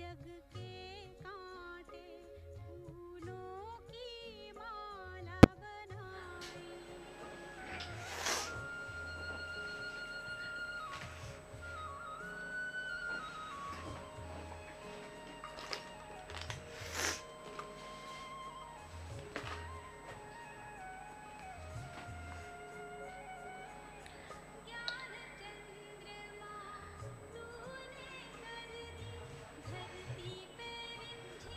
जग के कांटे फूलों की माला बनाई। ज्ञान चंद्रमा तूने कर दी, धरती पे रिमझिम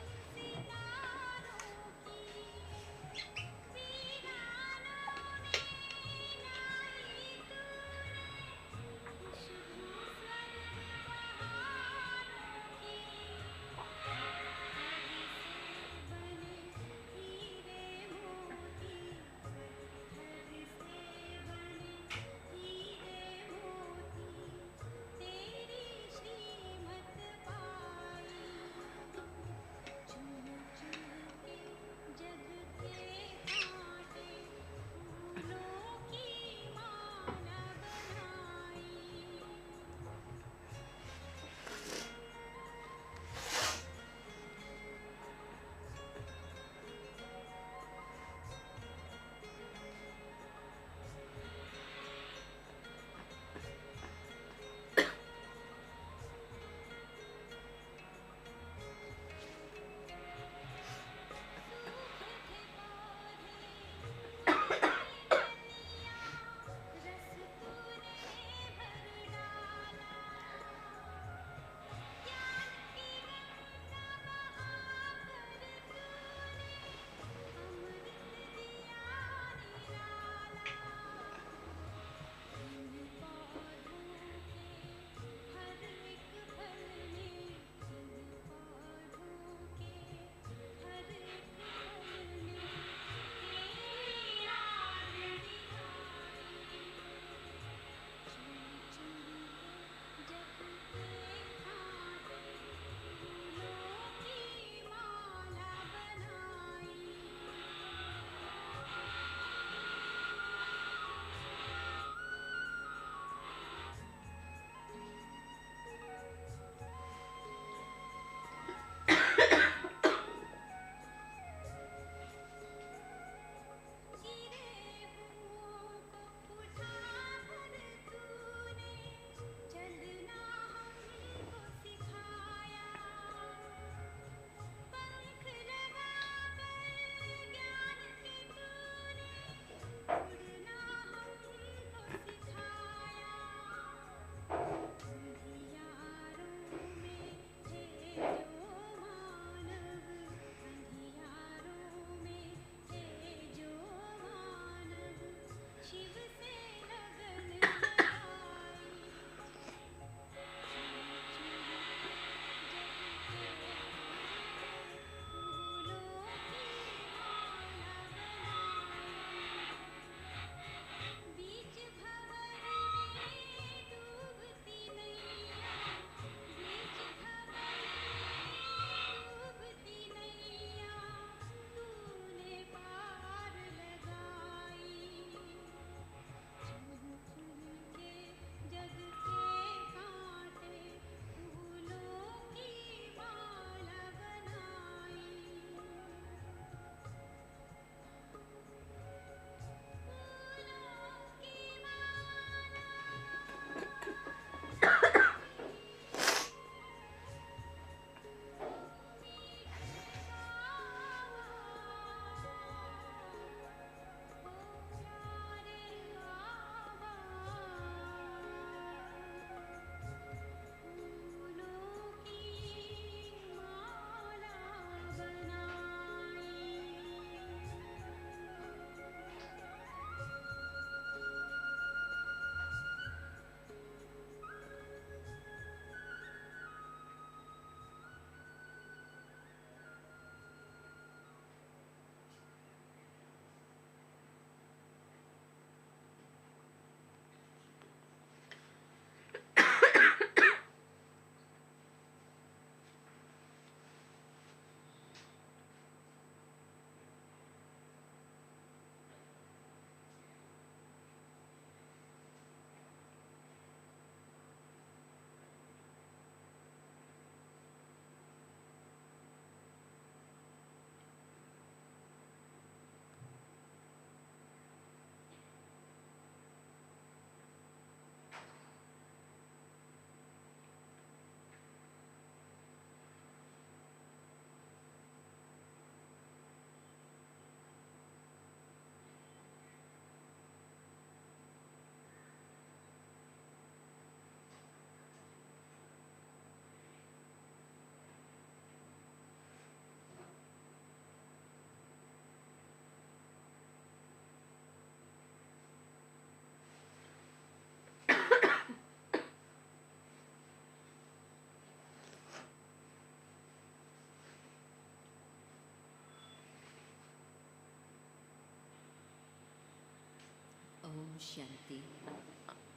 Shanti.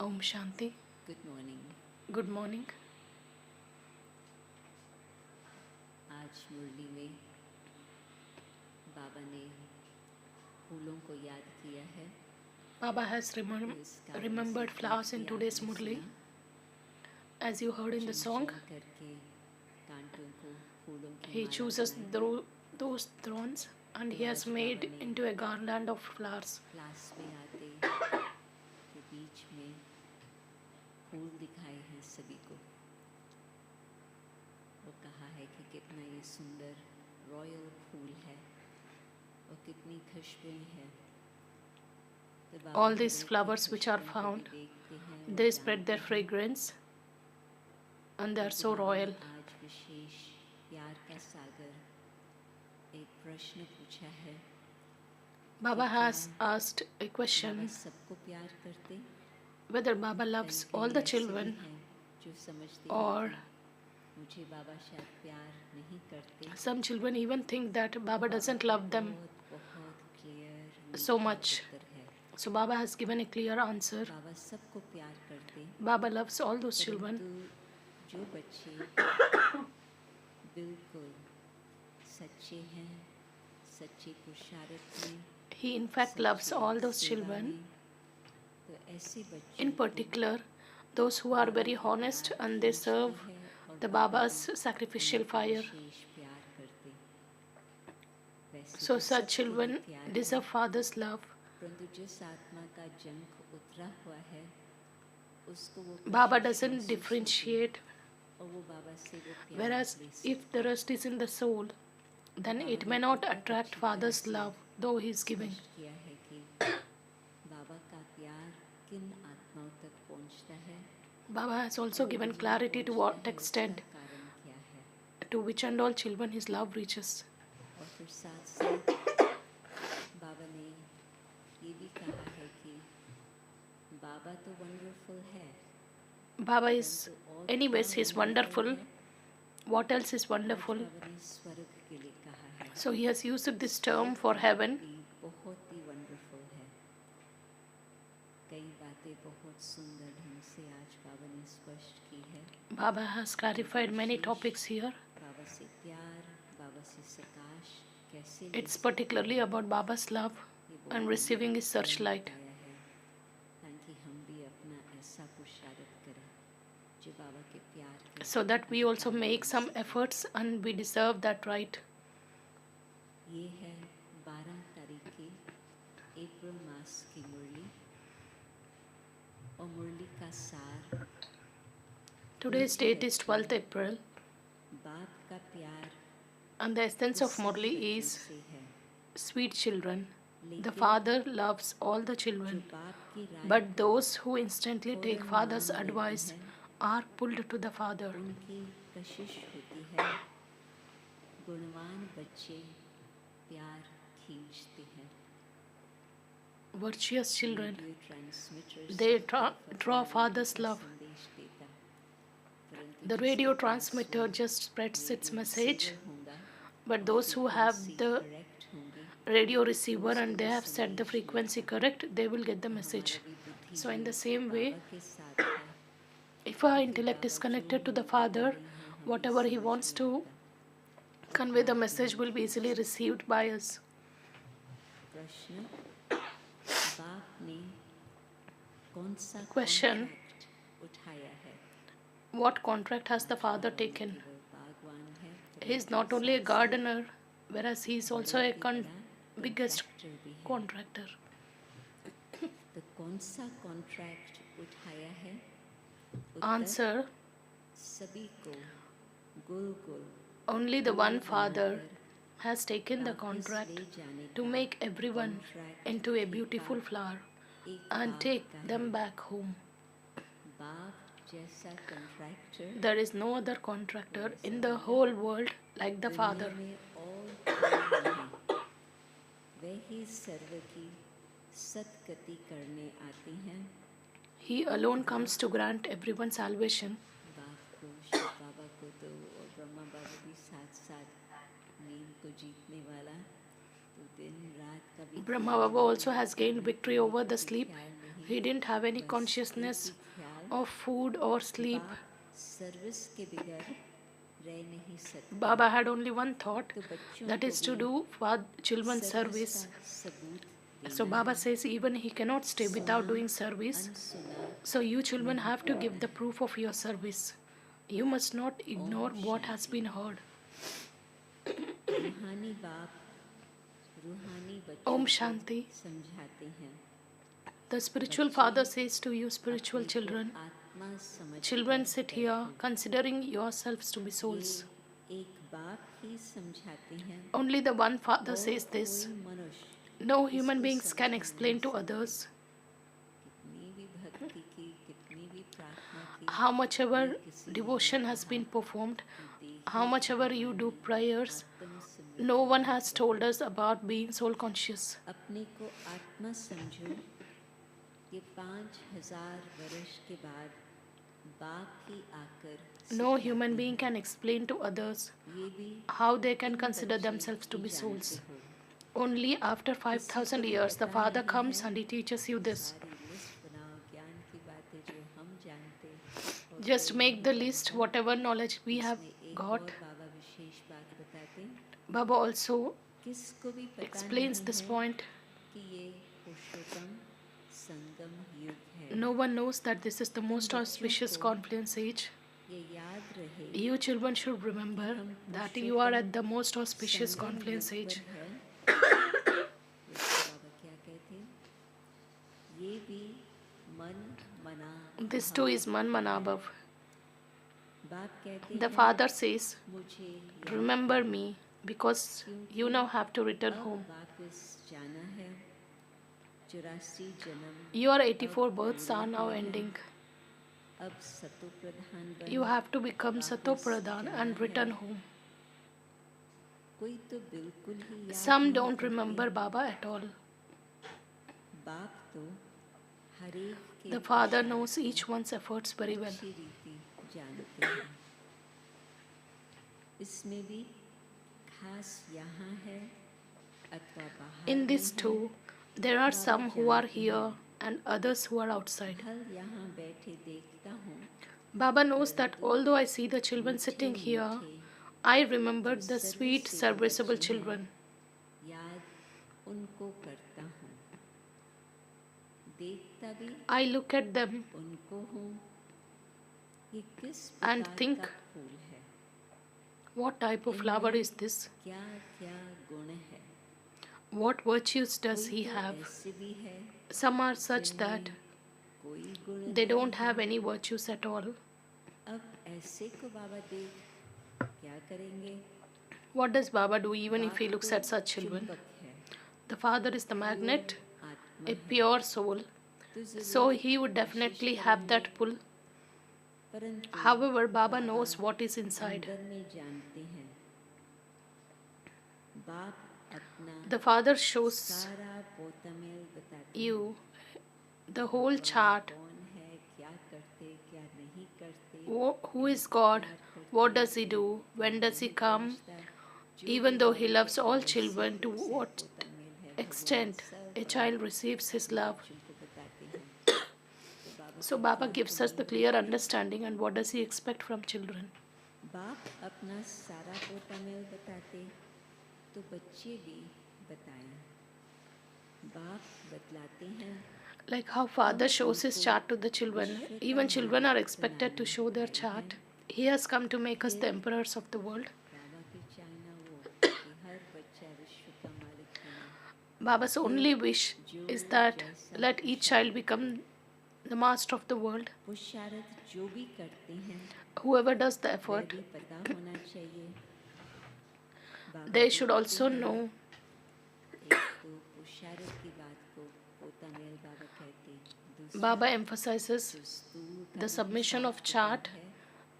Om Shanti. Good morning. Good morning. आज मुरली में बाबा ने फूलों को याद किया है. Baba has remembered flowers in today's Murli. As you heard in the song, करके कांटों को फूलों की he माला chooses बनाई. those thorns and he has made into a garland of flowers. Class में आते के बीच में फूल दिखाए हैं सभी को. वो कहा है कि कितना ये सुंदर रॉयल फूल है और कितनी खुशबुएं हैं. All these flowers which are found, they spread their fragrance and they are so royal. आज विशेष प्यार का सागर एक प्रश्न पूछा है. Baba has asked a question सबको प्यार करते whether Baba loves all the children जो समझते or मुझे बाबा शायद प्यार नहीं करते. some children even think that Baba doesn't love them बहुत clear so much. So Baba has given a clear answer. बाबा सबको प्यार करते. Baba loves all those children. जो बच्चे बिल्कुल सच्चे हैं, सच्चे पुरुषार्थ में, He in fact loves all those children. तो ऐसे बच्चे In particular, those who are very honest and they serve the Baba's sacrificial fire. प्यार करते. So such children deserve Father's love. परंतु जिस आत्मा का जंख उतरा हुआ है उसको वो Baba doesn't differentiate, और वो बाबा से वो प्यार whereas if the rest is in the soul, then it may not attract Father's love, though he is giving. किया है कि बाबा का प्यार किन आत्माओं तक पहुंचता है. Baba has also given clarity to what extent, कारण क्या है. to which and all children his love reaches. और फिर साथ साथ बाबा ने ये भी कहा है कि बाबा तो वंडरफुल है. Baba is, anyways, he is wonderful. What else is wonderful? बाबा ने स्वर्ग के लिए कहा है. So he has used this term for heaven. बहुत ही वंडरफुल है. कई बातें बहुत सुंदर ढंग से आज बाबा ने स्पष्ट की है. Baba has clarified many topics here. बाबा से प्यार, बाबा से सकाश कैसे It's particularly about Baba's love and receiving his searchlight, आया है, ताकि हम भी अपना ऐसा पुरुषार्थ करें जो बाबा के प्यार के. so that we also make some efforts and we deserve that right. ये है 12 तारीख की अप्रैल मास की मुरली और मुरली का सार. Today's date is 12th April बाप का प्यार and the essence of Murli is से है. sweet children. The Father loves all the children, बाप की राय but those who instantly take Father's advice are pulled to the Father. उनकी कशिश होती है. गुणवान बच्चे प्यार खींचते हैं. Virtuous children, transmitters they draw Father's love. संदेश देता. The radio transmitter just spreads its message, but those who have the correct होंगे. radio receiver and they have set the frequency correct, they will get the message. So in the same way, के साथ है. if our intellect is connected to the Father, whatever he wants to convey the message will be easily received by us. प्रश्न. बाप ने कौन सा Question. Contract उठाया है. What contract has the Father taken? वो बागवान है. He is not only a gardener, whereas he is also a biggest contractor. तो कौन सा कॉन्ट्रैक्ट उठाया है. Answer, सभी को Gul Gul only the one Father has taken the contract to make everyone into a beautiful flower and take them back home. बाप जैसा contractor There is no other contractor in the whole world like the Father. में और कोई नहीं. वे ही सर्व की सदगति करने आते हैं. He alone comes to grant everyone salvation. बाप को, शिव बाबा को तो और ब्रह्मा बाबा भी साथ साथ नींद को जीतने वाला तो दिन रात का भी Brahma ख्याल Baba नहीं also has रखते gained हैं, victory कोई over the भी sleep. ख्याल नहीं, He didn't have any बस एक consciousness ही ख्याल, of food or sleep. बाप सर्विस के बगैर रह नहीं सकते। Baba had only one thought, तो बच्चों that को is to भी do for children's service service. का सबूत So देना Baba है। says even he cannot stay without सुना doing service. अनसुना So you children नहीं have to give करना the है। proof of your service. You must not ignore Om what has Shanti. been heard. रूहानी बाप रूहानी बच्चों Om को Shanti. समझाते हैं, The spiritual बच्चे father says to you spiritual अपने को children, आत्मा समझकर children sit here बैठो। considering yourselves to be souls. ये एक बाप ही समझाते हैं, Only the one father और says this. कोई मनुष्य No human इसको beings can समझा explain नहीं to सकता। others कितनी भी भक्ति की, कितनी भी प्रार्थना की, how much ever ये किसी ने devotion has कहा been performed, कि how देखिए much ever you do कहानी prayers, आत्मस्मृति no one में has रहो। told us about being soul conscious. अपने को आत्मा समझो। ये 5000 वर्ष के बाद बाप ही आकर No सिखाते human being हैं। can explain to others ये भी how they can तुम consider बच्चे themselves to he be souls. जानते हो। Only after 5,000 किसी को years the पता Father नहीं comes है। and He teaches you this. सारी लिस्ट बनाओ ज्ञान की बातें जो हम जानते और Just कोई make नहीं the list, जानता। whatever knowledge we have इसमें एक got. और बाबा विशेष बात बताते, Baba also किसको भी पता explains नहीं this है point. कि ये पुरुषोत्तम संगम युग है। No one knows that this is the most auspicious confluence age. ये याद रहे You children should remember that you are at the most auspicious Sangam confluence युग age. पर है। इसको बाबा क्या कहते हैं? ये भी मन मना This too is Man Manabhav. बाप कहते The हैं, Father says, मुझे याद remember करो, me because you now have to return अब home. वापस जाना है। 84 जन्म Your 84 births are now ending. अब सतो प्रधान बन You have to become Sato Pradhan and return home. कोई तो बिल्कुल ही याद Some नहीं don't करते। remember Baba at all. बाप तो हर एक के The Father पुरुषार्थ knows को each one's efforts very well. अच्छी रीति जानते हैं। इसमें भी खास यहाँ है अथवा बाहर In this में है। too, there are some who are here and others who are outside. हल यहाँ बैठे देखता हूँ, Baba knows that although I see the children sitting here, I remembered the sweet, serviceable children. याद उनको करता हूँ, देखता भी I look at them उनको हूँ। ये किस And प्रकार think, का फूल है, what type of flower is this? क्या क्या गुण है। What virtues does he कोई तो have? ऐसे भी है Some are such that कोई गुण they नहीं don't है। have any virtues at all. अब ऐसे को बाबा देख क्या करेंगे? What does Baba do even if he बाप looks तो at such children? चुंबक है, The Father is the magnet, आत्मा a है, pure soul, तो so जरूर he would definitely कोशिश have that करेंगे। pull. परंतु However, Baba Baba knows what is inside. अंदर में जानते हैं। बाप अपना The Father shows सारा पोतामेल बताते हैं। you the whole chart. कौन है, क्या करते, क्या नहीं करते, Who is God? What does he do? When does he come? Even though he loves all children, to what extent a child receives his love? को बताते हैं। तो बाबा So Baba gives us the clear understanding and what does he expect from children. बाप अपना सारा पोतामेल बताते तो बच्चे भी बताएं। बाप बतलाते हैं, Like how Father shows his chart to the children, even children are expected to show their chart. He has come to make us the emperors of the world. बाबा की चाहना वो कि हर बच्चा विश्व का मालिक बने। Baba's only wish is that let each child become the master of the world. पुरुषार्थ जो भी करते हैं Whoever does the वह effort, भी पता होना चाहिए। बाबा they भी should also कहते हैं, know. एक तो पुरुषार्थ की बात को पोतामेल बाबा कहते, दूसरा Baba emphasizes दस्तूर का the भी submission हिसाब of किताब chart है,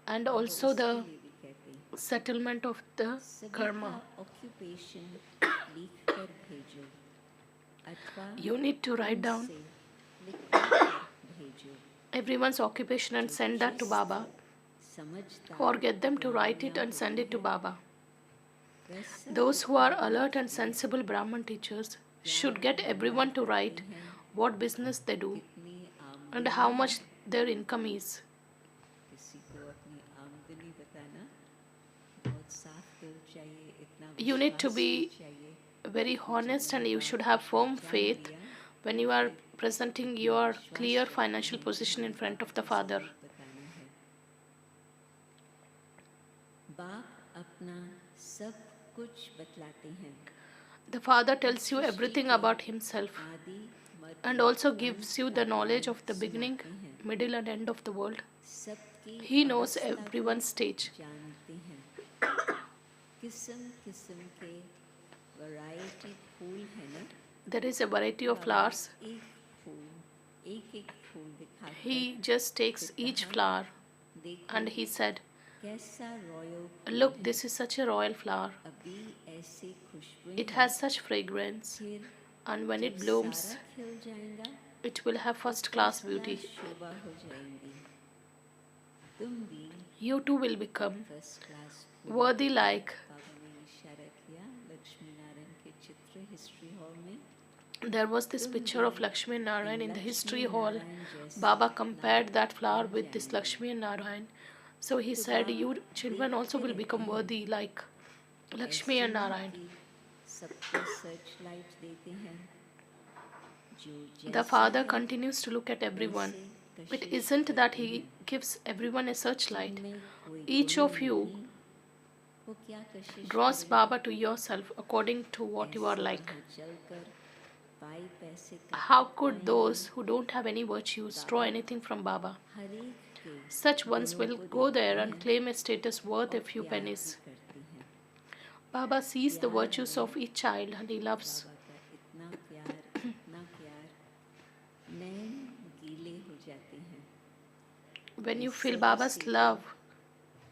and बाबा also उसके the लिए भी कहते। settlement of the सभी karma. का ऑक्यूपेशन लिख कर भेजो अथवा You need to write down से लिख कर भेजो। everyone's occupation and send that to Baba, समझता or get them to write it and send it to Baba. वैसा Those who are दिखावा alert and sensible Brahman teachers should get everyone to write what business they do कितनी and how आमदनी much their income is. किसी को अपनी आमदनी बताना बहुत साफ दिल चाहिए, इतना You need to विश्वास भी be चाहिए very कि जब honest and मैंने you बात should को have firm पहचान faith लिया when you तो are फिर presenting इतना your विश्वास clear रखते financial हैं कि position in हमें front बाबा of the को Father. जरूर बताना है। बाप अपना सब कुछ बतलाते हैं, The Father और tells you सृष्टि everything के about Himself आदि मध्य and also अंत gives you का the ज्ञान knowledge of the beginning, सुनाते हैं। middle, and end of the world. सबकी He knows अवस्था को everyone's stage. जानते हैं। किस्म किस्म के वैरायटी फूल है ना, There is a variety of Baba flowers. एक एक फूल दिखाकर He just takes फिर each कहा, flower देखो and He said, कैसा रॉयल फूल "Look, है, this is such a royal flower. अभी ऐसे खुशबुएं It हैं, has such fragrance, फिर and when जब it blooms, सारा खिल जाएगा it will have तो first class फसला beauty. शोभा हो जाएंगी, तुम भी You too will become first class फूल। worthy like." बाबा ने इशारा किया लक्ष्मी नारायण के चित्र हिस्ट्री हॉल में, There was this picture of Lakshmi and Narayan in the history hall. Baba compared that flower with this Lakshmi and Narayan. So he said, "You children also will become worthy like Lakshmi and Narayan." सबको search light देते हैं, जो The जैसा Father है continues to look at everyone. वैसे It Kashish isn't that करते He हैं। gives everyone a searchlight. जिनमें कोई Each गुण of you नहीं, वो क्या कशिश draws करें, Baba to yourself according to what you are ऐसे like. राह चलकर पाई पैसे का How क्या could पाएंगे? those who don't have any virtues draw anything from Baba? हर एक के Such ones गुणों will को go देखते there and हैं claim a status worth और a few प्यार भी pennies. करते हैं। Baba sees the प्यार virtues में of each child and He loves. बाबा का इतना प्यार, नैन गीले हो जाते हैं। When you ये feel सर्व Baba's सेवा love,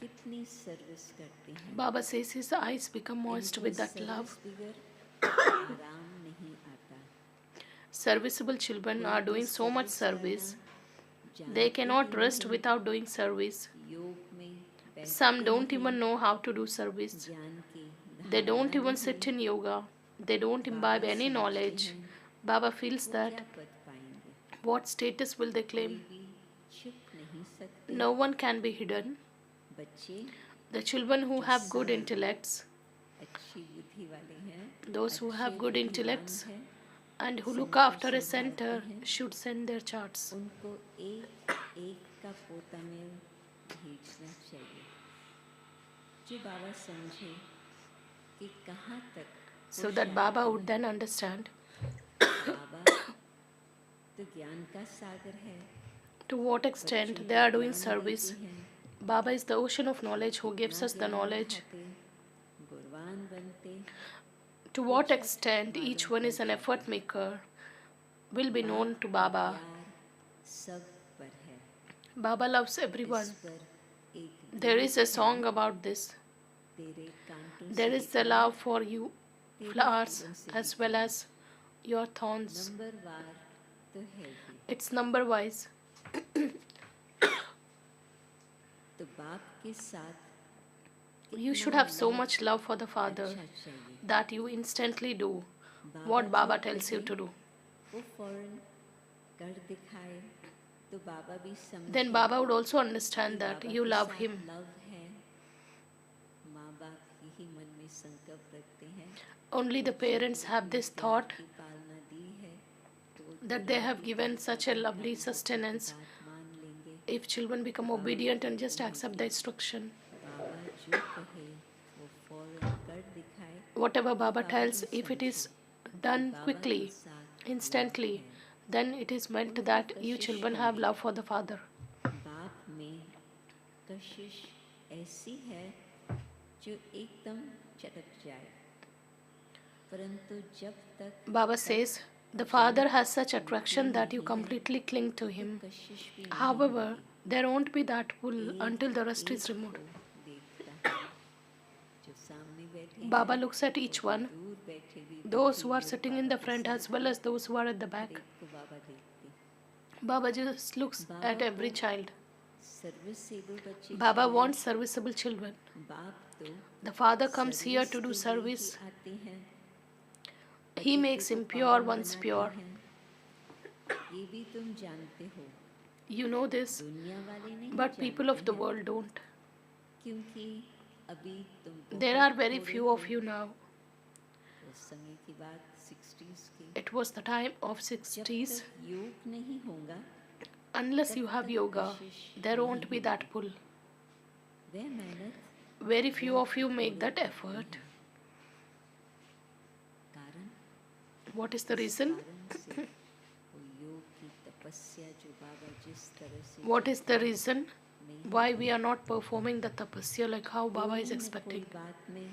कितनी सर्विस करते हैं, Baba says his eyes become moist इनको with that love. सर्विस बगैर आराम नहीं आता। Serviceable children कोई are भी doing so much service service, करना they जानते cannot ही rest नहीं। without doing service. योग में Some बैठते don't नहीं, even know how to do service. ज्ञान की They don't धारणा even नहीं। sit in yoga. They don't Baba imbibe any समझते knowledge. हैं Baba feels वो that क्या पद पाएंगे, what status will they कोई claim? भी छिप नहीं सकते। No one can be hidden. बच्चे The children who जो have good सरल, intellects, अच्छी बुद्धि वाले हैं, those who have अच्छे good बुद्धिमान intellects, हैं, and who look centre after a संभालते center हैं, should send their charts. उनको एक एक का पोता में भेजना चाहिए, जो बाबा समझे कि कहाँ तक So वो that Baba शांत would then understand है। बाबा तो ज्ञान का सागर है, to what बच्चों extent को they are doing ज्ञान service. देते हैं, Baba is the ocean of knowledge who gives अपना us the ज्ञान knowledge. बढ़ाते, गुणवान बनते, To तो what जग extent each मालूम one पड़ is an जाता effort है। maker will be known to बाप का Baba. प्यार सब पर है, Baba loves इस everyone. पर एक There गीत is a है, song about this. तेरे कांटों There से is the दिखाया, love for you, तेरे flowers फूलों से as well दिखाया। as your thorns. नंबरवार तो है ही, It's number wise. तो बाप के साथ You should कितना have so love much love for the Father अच्छा चाहिए। that you instantly do Baba what जो Baba tells you कहे, to do. वो फौरन कर दिखाए, तो बाबा भी समझे Then Baba would also कि understand that बाबा you के love साथ Him. लव है। माँ बाप यही मन में संकल्प रखते हैं, Only the parents have this thought की पालना दी है, तो वो that they have given such a lovely sustenance. बात मान लेंगे। If children become obedient and just accept the instruction, बाबा जो कहे वो फौरन कर दिखाए, whatever Baba बाबा tells, भी if it is समझे done बाबा के quickly, साथ instantly, है। then it is meant that you children have love for the Father. बाप में कशिश ऐसी है जो एकदम चटक जाए, परंतु जब तक Baba says, the Father has such attraction that you completely cling to Him. कशिश भी नहीं However, होगी। there won't be that pull एक until the rust is एक removed. को देखता है, जो सामने बैठे Baba हैं, looks at each one, दूर बैठे भी those who बैठे are हुए sitting in बाबा the के front as साथ well as those who are at the her back. एक को बाबा देखते। Baba just looks at Baba every को child. सर्विसेबल बच्चे Baba चाहिए, wants serviceable children. बाप तो The Father comes here service to do के लिए ही service. आते हैं, He पतित makes को impure पावन ones बनाते pure. हैं, ये भी तुम जानते हो। You know this, दुनिया वाले नहीं but people जानते of the हैं, world don't. क्योंकि अभी तुम There बहुत are very थोड़े few हो। of you now. उस समय की बात 60s की, It was the time of जब 60s. तक योग नहीं होगा Unless you तब have तक yoga, कशिश there नहीं won't be होगी। that pull. वह मेहनत Very few बहुत of you make थोड़े that करते effort. हैं। कारण What is the इस reason? कारण से वो योग की तपस्या जो बाबा जिस तरह से What is चाहते the हैं, reason नहीं why we are not performing the tapasya like how Baba is कोई न expecting? कोई बात में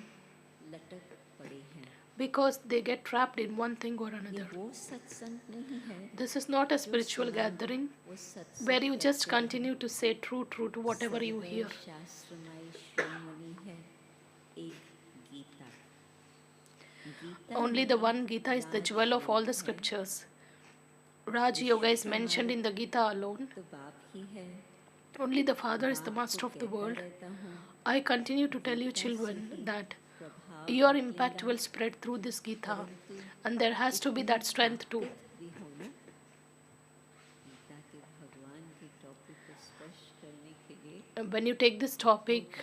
लटक पड़े हैं। Because they get trapped in one thing or ये another. वो सत्संग नहीं है This is not a जो spiritual समान gathering वो सत्संग where you just करते रहो। continue to say true to whatever you serve hear. शास्त्रमय शिरोमणि है एक गीता। गीता Only में the one Gita is the jewel of all the राजयोग है, scriptures. Raj Yoga is mentioned in the Gita alone. तो बाप ही है। Only the Father is the बाप master को of the कहता world. रहता हूँ, I continue to tell you, Gita से children, ही that प्रभाव your impact निकलेगा, will spread through this Gita, परंतु and there has to be इतने that strength too. ताकत भी हो ना। गीता के भगवान के टॉपिक को स्पष्ट करने के लिए When you take this topic,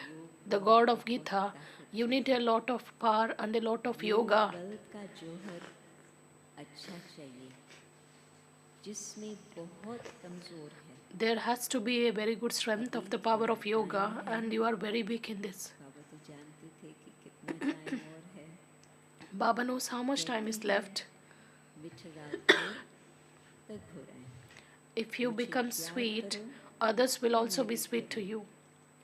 the God of Gita, you need a lot of power and a lot of yoga. बल का जोहर अच्छा चाहिए, जिसमें बहुत कमजोर है। There has to be a very good strength of the power of yoga, and you are very weak in this. बाबा तो जानते थे कि कितना टाइम और है। Baba knows how much time is left. मिठरा घोर तक घोराएं। If you become sweet, others will also be sweet to you.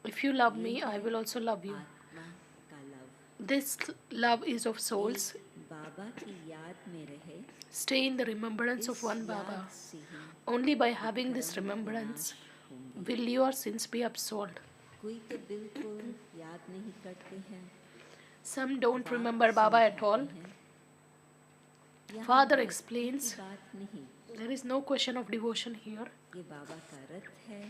If you love me, I will also love you. आत्मा का love This love is of souls. बाबा की याद में रहे। Stay in the remembrance of one Baba. याद से ही Only by having this remembrance will your sins be absolved. कोई तो बिल्कुल याद नहीं करते हैं। Some don't remember Baba at all. यहाँ Father भक्ति explains, की बात नहीं, there is no question of devotion here. ये बाबा का रथ है,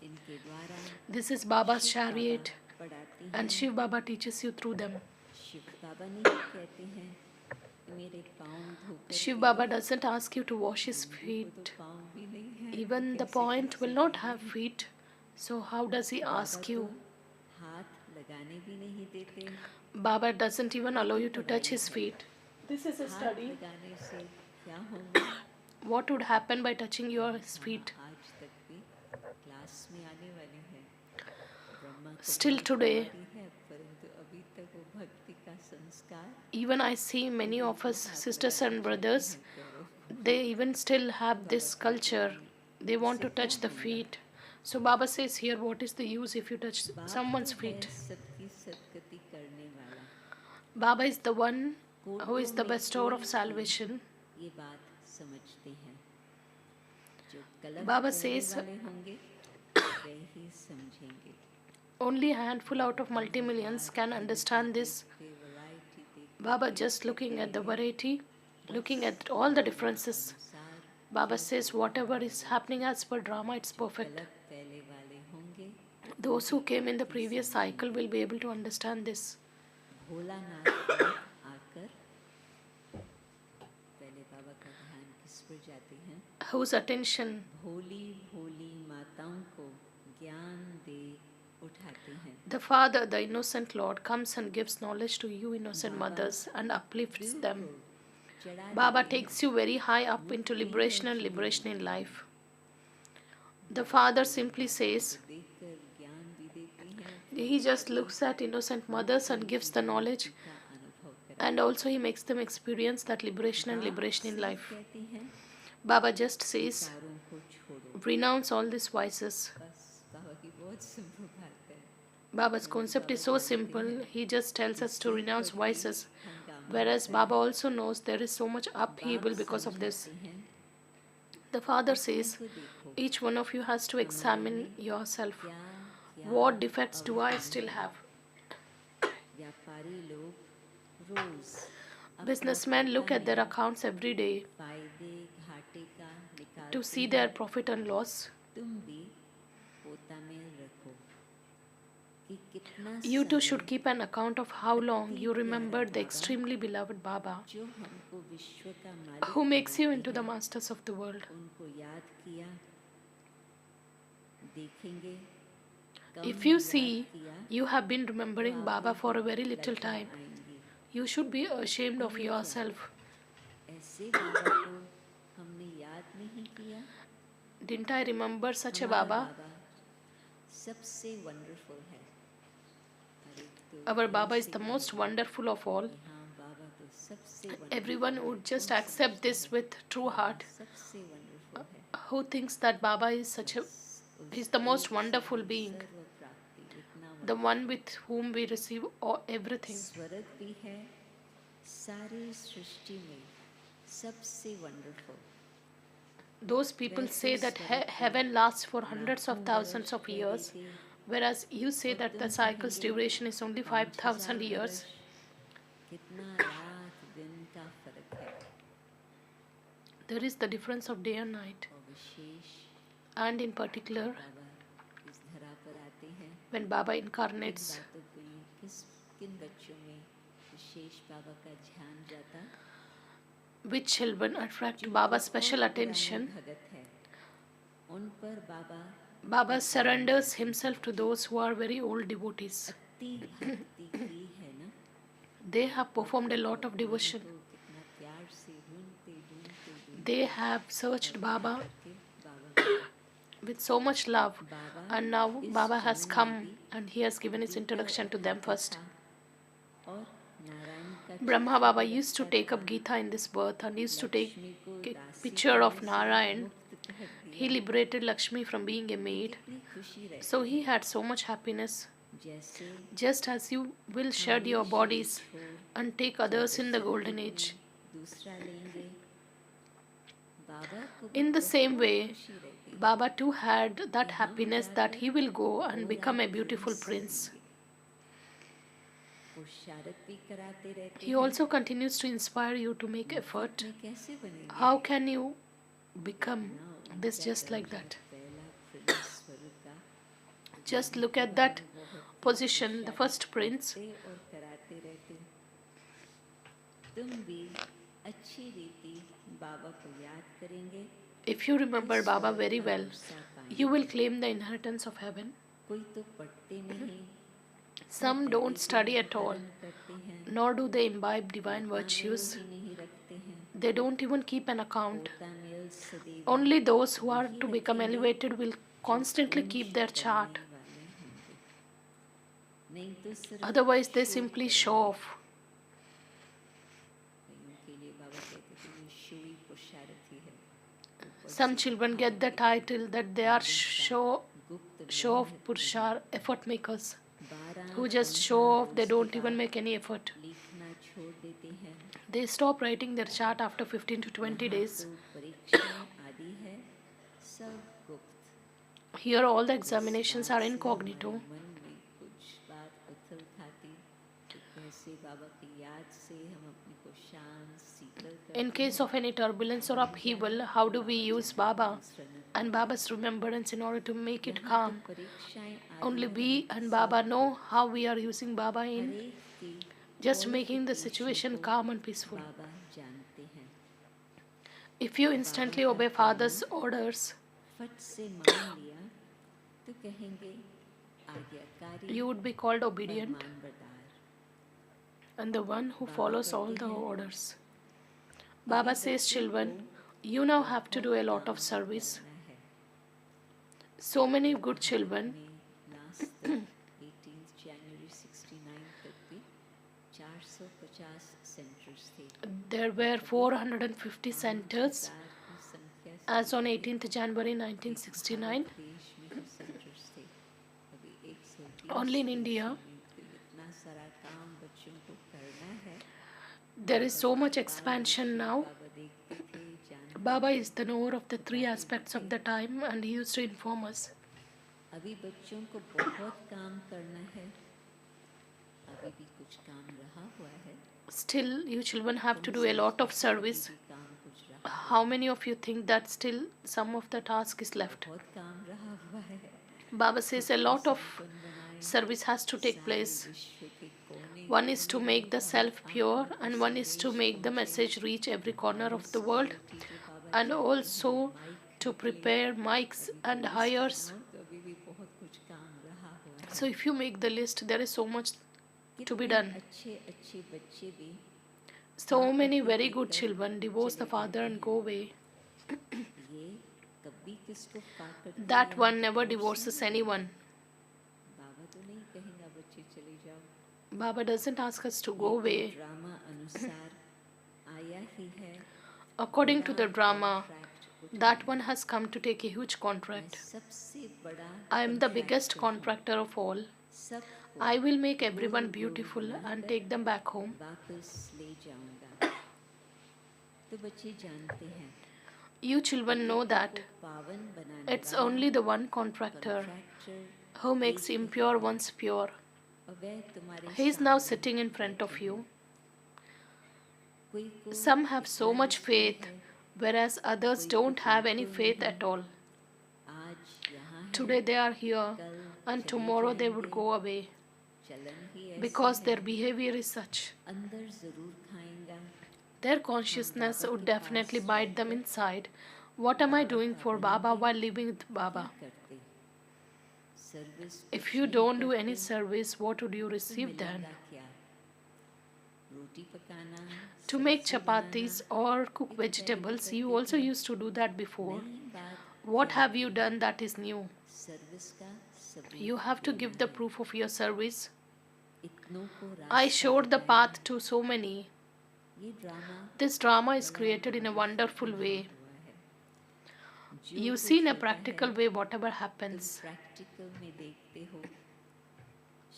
इनके द्वारा This is Baba's Shiv Baba chariot, पढ़ाते हैं। and Shiv Baba teaches you through them. Shiv बाबा नहीं कहते हैं कि मेरे पाँव धोकर Shiv के Baba doesn't ask you to wash his वो तो feet. पाँव भी नहीं है। Even the कैसे point कर will not have feet. So how does he Baba ask तो you? हाथ लगाने भी नहीं देते। Baba doesn't even allow you to touch his feet. This is a हाथ study. लगाने से क्या होगा? What would happen by touching your feet? आज तक भी क्लास में आने वाली है। ब्रह्मा Still today, कुमारी है, परंतु अभी तक वो भक्ति का संस्कार even I see many of us, sisters and brothers, they even still have this culture. They want to touch the feet. So Baba says here, what is the use if you touch बाप someone's तो है feet? सबकी सदगति करने वाला। Baba is the one who is कोटों the में bestower of कोई salvation. ये बात समझते हैं। जो कलह Baba करने says, वाले होंगे वे ही समझेंगे। only a handful out of multi-millions can understand this. Variety देखते Baba just looking at the variety, looking at all the differences. अनुसार Baba says whatever is happening as per drama, it's perfect. गलत पहले वाले होंगे। Those who came in the previous cycle will be able to understand this. Bholanath नाथ आकर पहले बाबा का ध्यान किस पर जाते हैं? Whose attention? भोली भोली माताओं को ज्ञान दे उठाते हैं। The Father, the innocent Lord, comes and gives knowledge to you innocent mothers and uplifts them. चढ़ा Baba takes you very high up into liberation and liberation in life. The Father simply says, देखकर ज्ञान भी देती हैं he just looks at innocent mothers and gives the knowledge, का अनुभव करें। and also he makes them experience that liberation and liberation in life. कहती हैं Baba just says, कारों को छोड़ो। renounce all these vices. बस बाबा की बहुत सिंपल बात है। Baba's concept is so simple, he just tells us to renounce vices. Whereas Baba also knows there is so much upheaval because of this. The Father says, each one of you has to examine yourself. What defects do I still have? व्यापारी लोग रोज Businessmen look at their accounts every day फायदे घाटे का निकाल to see their profit and loss. तुम भी पोता में रखो कि कितना You too should समय keep an account of how long अति you प्यारा remembered the Baba extremely beloved Baba जो हमको विश्व का मालिक who makes you बनाते into the हैं masters of the world. उनको याद किया, देखेंगे If कम you याद see किया you have been तो remembering आप Baba भी for a very little लज्जा time, आएंगी। you should be ashamed of ये क्या yourself. ऐसे बाबा को हमने याद नहीं किया। Didn't I remember such a हमारा Baba? बाबा सबसे वंडरफुल है। हर एक तो Our दिल Baba is से the most कहेगा wonderful of all. कि हाँ बाबा तो सबसे Everyone वंडरफुल है। would just कौन accept समझता this है with true बाबा heart. सबसे वंडरफुल है? Who thinks that Baba is such a बस he's उस the most एक से wonderful ही being, सर्व प्राप्ति इतना the one wonderful with whom we receive everything. स्वर्ग भी है सारी सृष्टि में सबसे wonderful. Those people say that heaven lasts for hundreds of thousands of years, whereas you say that the cycle's duration is only 5,000 years. कितना रात दिन का फर्क है There is the difference of day and night. और विशेष And in particular, बाबा इस धरा पर आते हैं when Baba किन incarnates, बातों पे किन बच्चों में विशेष बाबा का ध्यान जाता which children attract जो Baba's बहुत special पुराने attention. भगत है उन पर बाबा Baba surrenders himself to those who are very old devotees. अति भक्ति की है ना They have performed a lot of devotion. तो कितना प्यार से ढूंढते ढूंढते ढूंढते They have searched Baba करके बाबा मिले। with so much love, Baba and now इस Baba has जन्म में come भी and he has given his introduction to them first. और नारायण का Brahma चित्र Baba भी used to रखता take up था। Gita in this birth and used to take Lakshmi को a दासी picture of बनने से Narayan. मुक्त कर He दिया। liberated Lakshmi from being a maid. कितनी खुशी रहती So he had so much happiness. जैसे Just as you will shed your bodies and take others in the golden age. दूसरा लेंगे बाबा को In the same way, खुशी रहती Baba too had that happiness that he will go and become a beautiful prince. वो शारत भी कराते रहते He also continues to inspire you to make effort. हैं कैसे बनेंगे How can you become this just like that? पहला Prince स्वर्ग का Just look at that position, the first prince. करते और कराते रहते तुम भी अच्छी रीति बाबा को याद करेंगे If you remember Baba very well, you will claim the inheritance of heaven. कोई तो पढ़ते नहीं Some don't study at all, करते हैं nor do they imbibe divine virtues. भी नहीं रखते हैं They don't even keep an account. Thamel सदैव Only those who are to become elevated will constantly keep their chart. वाले होंगे नहीं तो सिर्फ Otherwise, they simply show off. कईयों के लिए बाबा कहते थे ये शोई पुरुषार्थी है Some children get the title that they are गुप्त show off Purushar effort makers, 12 who just show off, they don't even make any effort. लिखना छोड़ देते हैं They stop writing their chart after 15 to 20 days. तो परीक्षाएं आदि है सब गुप्त Here, all the examinations are incognito. मन में कुछ बात उथल खाती कि कैसे बाबा की याद से हम अपने को शांत शीतल कर In case of any turbulence or upheaval, how do we use Baba and Baba's remembrance in order to make it calm? परीक्षाएं Only we and Baba know how we are using Baba in आदि की just making the situation calm and peaceful. बाबा जानते हैं If you instantly obey Father's orders, फट से मान लिया तो कहेंगे आज्ञाकारी you would be called obedient फरमानबरदार and the one who follows all the orders. Baba says, children, you now have to do a lot of service. है So many good children, last 18 जनवरी 69 तक भी 450 सेंटर्स थे there were 450 centers की संख्या as on 18th January 1969. देश में जो centres थे अभी 120 Only in India, तो इतना सारा काम बच्चों को करना है there is so much expansion now. बाबा देखते थे जान Baba is the knower of the three aspects of the time and he used to inform us. अभी बच्चों को बहुत काम करना है अभी भी कुछ काम रहा हुआ है Still, you children have to do a lot of service. भी काम कुछ रहा How many of you think that still some of the task is left? बहुत काम रहा हुआ है Baba says a lot of बन बनाया service has to take place. विश्व के कोने One is to make the self pure, and one is to make the message reach every corner of the world, and also to prepare mics and hires. तो अभी भी बहुत कुछ काम रहा हुआ है. So, if you make the list, there is so much to be कितने done. अच्छे अच्छे बच्चे भी So many very good children divorce the father and go away. ये कभी किसको काट That one never divorces anyone. बाबा तो नहीं कहेगा बच्चे चले जाओ. Baba doesn't ask us to go away. Drama अनुसार आया ही है. According to the drama, that one has come to take a huge contract. सबसे बड़ा I am the biggest contractor of all. सब I will make everyone beautiful and take them back home. वापस ले जाऊंगा. तो बच्चे जानते हैं You children know that पावन बनाने it's only the one contractor contractor who makes impure ones pure. और वह तुम्हारे He is now sitting in front of you. कोई को Some have so much faith, whereas others don't have any faith at all. आज यहाँ है, Today they are here, and tomorrow they would go away चलन ही ऐसा because their behavior is such. अंदर जरूर खाएगा. Their consciousness would definitely bite them inside. What am I doing for Baba while living with Baba? करते service If you don't do any service, what would you receive then? क्या रोटी पकाना To make chapatis or cook vegetables, you also used to do that before. नई बात What have you done that is new? Service का सबूत. You have to give the proof of your service. इतनों को I showed the path to so many. ये drama This drama is created in a wonderful way. You see in a practical way whatever happens. Practical में देखते हो.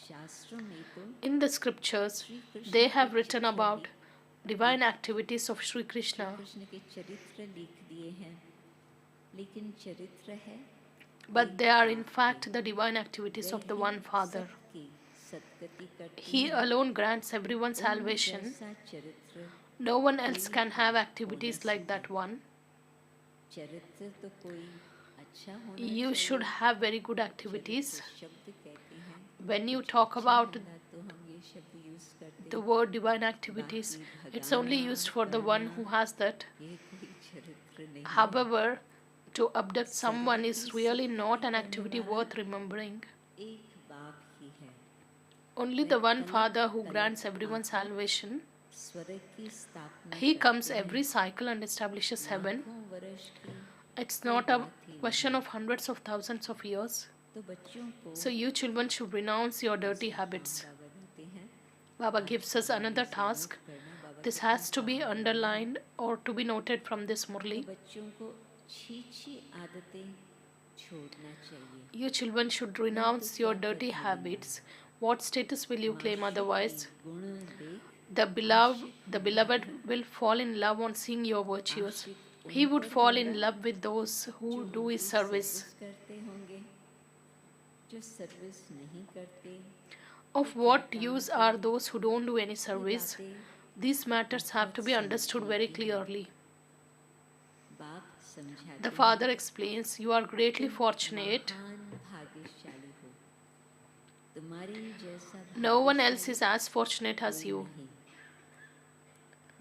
शास्त्रों में तो In the scriptures, they have written about divine activities of Sri Krishna, Krishna के चरित्र लिख दिए हैं, लेकिन चरित्र है but they are in fact the divine activities of the one Father. सबकी सदगति करती He alone grants everyone salvation. जैसा चरित्र. No one else can have activities like that one. चरित्र तो कोई अच्छा होना You चाहिए. should have very good activities. शब्द कहते हैं When you talk about ना तो हम ये शब्द यूज करते the word divine activities, it's only used for the one who has that. हैं. ये कोई चरित्र नहीं. However, to abduct someone is really not an activity worth remembering. एक बाप ही है. Only the one Father who grants everyone salvation. स्वर्ग की स्थापना He comes every cycle and establishes heaven. लाखों वर्ष की. It's not a question of hundreds of thousands of years. तो बच्चों को So you children should renounce your dirty habits. बाबा देते हैं. Baba gives us another task. करना बाबा This has to be underlined or to be noted from this Murli. बच्चों को छी आदतें छोड़ना चाहिए. You children should renounce your dirty habits. What status will you claim otherwise? गुण देख The beloved will fall in love on seeing your virtues. He would fall in love with those who do his service. करते होंगे, जो service नहीं करते. Of what use are those who don't do any service? These matters have to be understood very clearly. बाप समझाते The Father explains, you are greatly fortunate. महान भाग्यशाली हो. तुम्हारे जैसा No one else is as fortunate as you. नहीं.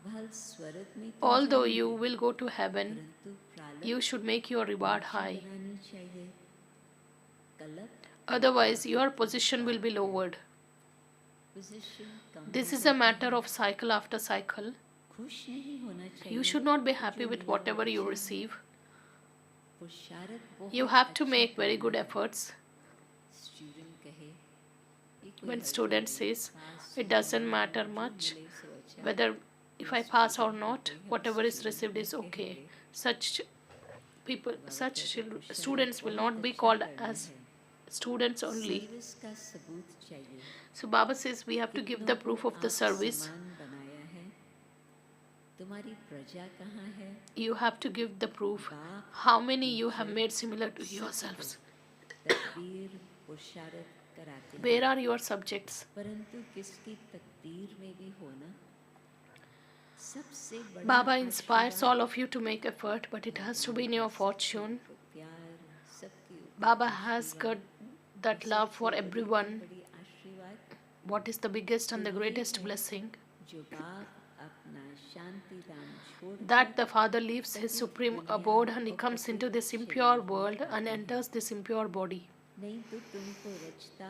वह स्वर्ग में तो Although you will go to heaven, परंतु प्रालब्ध you should make your reward high. बनानी चाहिए. कलप Otherwise, your position will be lowered. Position come. This is a matter of cycle after cycle. खुश नहीं होना चाहिए. You should not be happy with whatever you receive. पुरुषार्थ बहुत You have to make very good efforts. Student कहे ये कोई When her student जगह says, pass it doesn't matter much मिले सो अच्छा. whether if I pass or not, whatever is received is okay. Such students will not be called as students only. Service का सबूत चाहिए. So Baba says we have to give the proof of the service. समान बनाया है. तुम्हारी प्रजा कहाँ है? You have to give the proof how many you have made similar to yourselves. तकदीर पुरुषार्थ कराते हैं. Where are your subjects? परंतु किसकी तकदीर में भी होना सबसे बड़ा Baba inspires all of you to make effort, but it has to be in your fortune. प्यार सबके ऊपर. Baba has got that love for सबसे बड़ी से everyone, बड़ी आशीर्वाद what is the biggest and तो the ये greatest है blessing? जो बाप अपना शांति धाम That छोड़कर the Father leaves his पतित supreme दुनिया abode and he और comes into पतित this impure शरीर में world and आते हैं। enters this impure body. नहीं तो तुमको रचता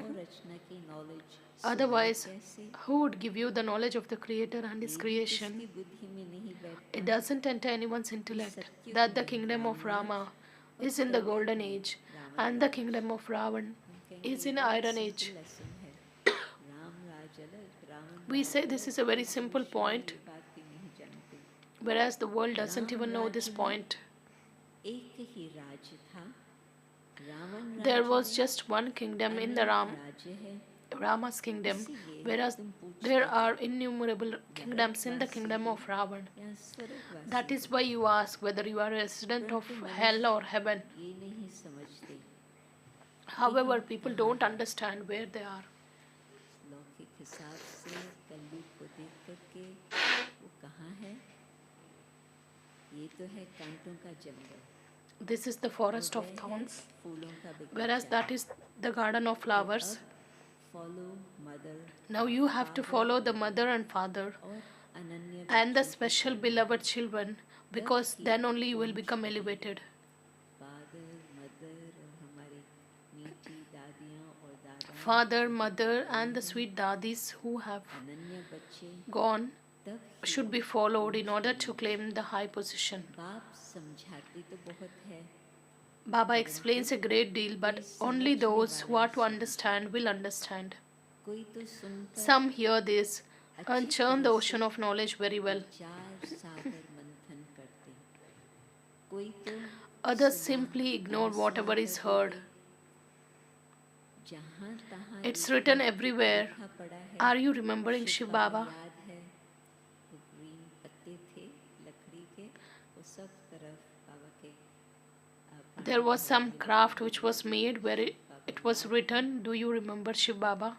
और रचना की नॉलेज Otherwise, कैसे? who would give you the knowledge of the Creator and His ये भी creation? किसकी बुद्धि में नहीं बैठता It doesn't enter anyone's intellect Satyug that the में kingdom of Rama रामराज और is in the कलयुग golden में age Ravan and the Raj. kingdom of Ravan हम कहेंगे is ये in बड़ा iron सिंपल age. लेसन है, राम राज अलग Ravan We Raj say this अलग, is a very लेकिन simple मनुष्य point, ये बात भी नहीं जानते। whereas the world doesn't Ram even know राज्य this में point. एक ही राज्य था, रावण There राज्य was में just one kingdom in the अनेक राज्य है, Rama's kingdom, इसीलिए whereas तुम there पूछते are innumerable kingdoms in the kingdom of Ravan. या स्वर्गवासी That is why you ask whether you are a resident of परंतु hell or मनुष्य heaven. ये नहीं समझते However, people don't understand where they are. लौकिक हिसाब से कलयुग को देख करके वो कहाँ है? ये तो है कांटों का जंगल, This is the forest और of वह है thorns, फूलों का whereas बगीचा। that is the garden of तो flowers. अब follow mother, Now you have to father follow the mother and father और अनन्य and the बच्चों को special करना। beloved children, because then only you will become elevated. Father mother और हमारी मीठी दादियाँ और दादा Father, mother, and the sweet dadis who have अनन्य बच्चे gone तब ही should be followed in order to claim the high position. बाप समझाते तो बहुत है, Baba explains a great deal, but only those who are to understand will understand. कोई तो सुनकर Some hear this and अच्छी churn the तरह ocean से of knowledge very well. विचार सागर मंथन करते, कोई तो Others सुना simply ignore सुना whatever कर is heard. देते। जहाँ तहाँ It's written everywhere. लिखा पड़ा है, Are you remembering Shiv Shiv Baba Baba? याद है, वो ग्रीन पत्ते थे लकड़ी के, वो सब तरफ बाबा के पानी There was भर some के craft बाबा which के was made where it was written, Do you remember Shiv Baba?